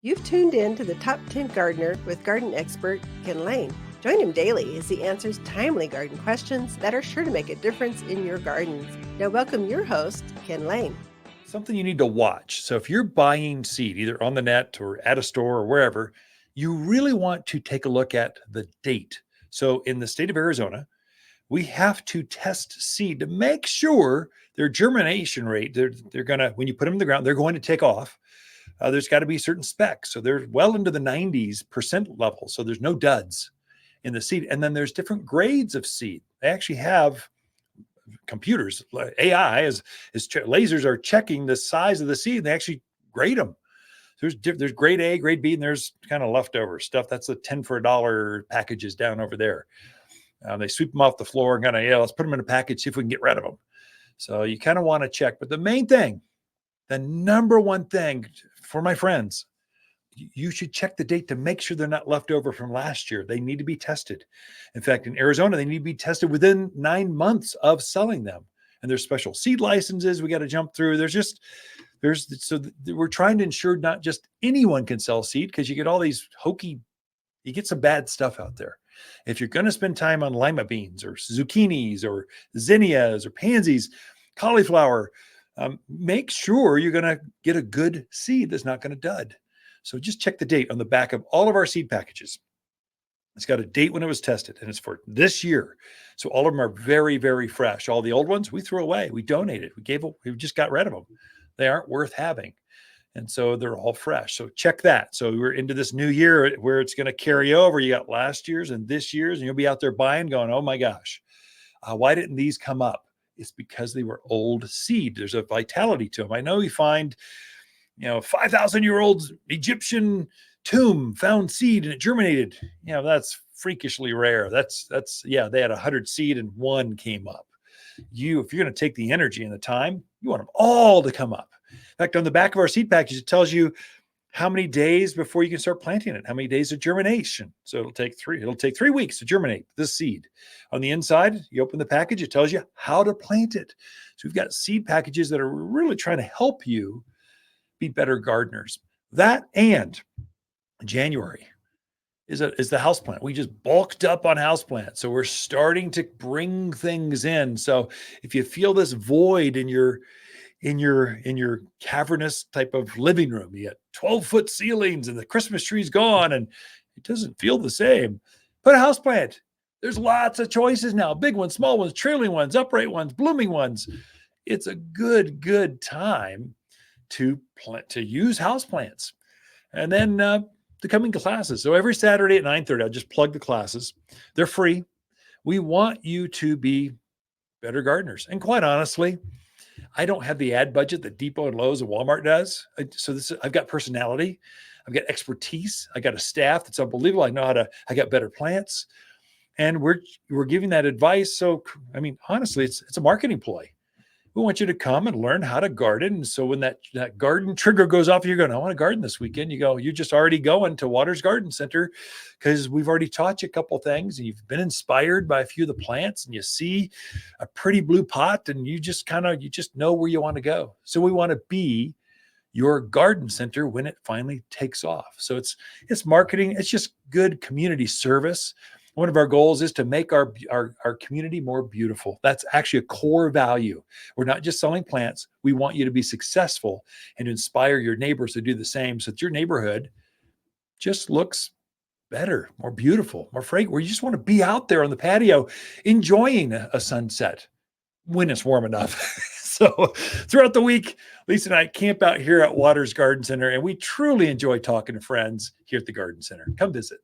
You've tuned in to the Top 10 Gardener with garden expert Ken Lain. Join him daily as he answers timely garden questions that are sure to make a difference in your gardens. Now welcome your host, Ken Lain. Something you need to watch. So if you're buying seed, either on the net or at a store or wherever, you really want to take a look at the date. So in the state of Arizona, we have to test seed to make sure their germination rate, they're going to, when you put them in the ground, they're going to take off. There's got to be certain specs. So they're well into the 90% level. So there's no duds in the seed. And then there's different grades of seed. They actually have computers, AI lasers are checking the size of the seed. And they actually grade them. There's grade A, grade B, and there's kind of leftover stuff. That's the 10 for $1 packages down over there. They sweep them off the floor and kind of, let's put them in a package, see if we can get rid of them. So you kind of want to check. But the main thing, the number one thing for my friends, you should check the date to make sure they're not left over from last year. They need to be tested. In fact, in Arizona, they need to be tested within 9 months of selling them. And there's special seed licenses we got to jump through. We're trying to ensure not just anyone can sell seed, because you get all these you get some bad stuff out there. If you're going to spend time on lima beans or zucchinis or zinnias or pansies, cauliflower, make sure you're going to get a good seed that's not going to dud. So just check the date on the back of all of our seed packages. It's got a date when it was tested, and it's for this year. So all of them are very, very fresh. All the old ones we threw away. We donated. We just got rid of them. They aren't worth having. And so they're all fresh. So check that. So we're into this new year where it's going to carry over. You got last year's and this year's, and you'll be out there buying going, oh my gosh, why didn't these come up? It's because they were old seed. There's a vitality to them. I know you find, 5,000-year-old Egyptian tomb found seed and it germinated. That's freakishly rare. They had 100 seed and one came up. If you're going to take the energy and the time, you want them all to come up. In fact, on the back of our seed package, it tells you how many days before you can start planting it, how many days of germination. So it'll take 3 weeks to germinate this seed. On the inside, you open the package, it tells you how to plant it. So we've got seed packages that are really trying to help you be better gardeners. That, and January is the houseplant. We just bulked up on houseplants. So we're starting to bring things in. So if you feel this void in your cavernous type of living room, you got 12-foot ceilings and the Christmas tree's gone and it doesn't feel the same, put a houseplant. There's lots of choices now, big ones, small ones, trailing ones, upright ones, blooming ones. It's a good time to use houseplants. And then the coming classes. So every Saturday at 9:30, I'll just plug the classes. They're free. We want you to be better gardeners. And quite honestly, I don't have the ad budget that Depot and Lowe's and Walmart does. I've got personality. I've got expertise. I got a staff that's unbelievable. I got better plants, and we're giving that advice. So, honestly, it's a marketing ploy. We want you to come and learn how to garden. And so when that garden trigger goes off, you're going, I want to garden this weekend. You're just already going to Waters Garden Center because we've already taught you a couple things and you've been inspired by a few of the plants and you see a pretty blue pot and you just know where you want to go. So we want to be your garden center when it finally takes off. So it's marketing. It's just good community service. One of our goals is to make our community more beautiful. That's actually a core value. We're not just selling plants. We want you to be successful and inspire your neighbors to do the same so that your neighborhood just looks better, more beautiful, more fragrant, where you just want to be out there on the patio enjoying a sunset when it's warm enough. So throughout the week, Lisa and I camp out here at Waters Garden Center, and we truly enjoy talking to friends here at the Garden Center. Come visit.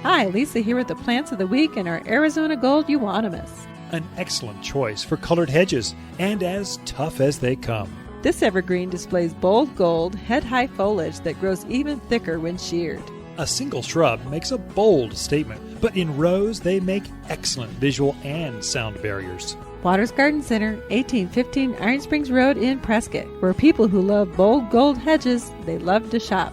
Hi, Lisa here with the plants of the week and our Arizona Gold Euonymus. An excellent choice for colored hedges and as tough as they come. This evergreen displays bold gold, head-high foliage that grows even thicker when sheared. A single shrub makes a bold statement, but in rows they make excellent visual and sound barriers. Waters Garden Center, 1815 Iron Springs Road in Prescott, where people who love bold gold hedges, they love to shop.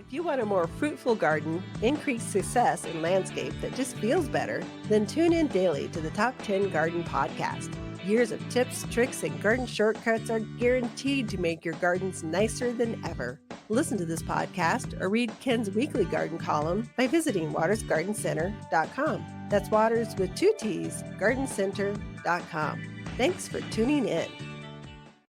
If you want a more fruitful garden, increased success in landscape that just feels better, then tune in daily to the Top 10 Garden Podcast. Years of tips, tricks, and garden shortcuts are guaranteed to make your gardens nicer than ever. Listen to this podcast or read Ken's weekly garden column by visiting watersgardencenter.com. That's Waters with 2 T's, gardencenter.com. Thanks for tuning in.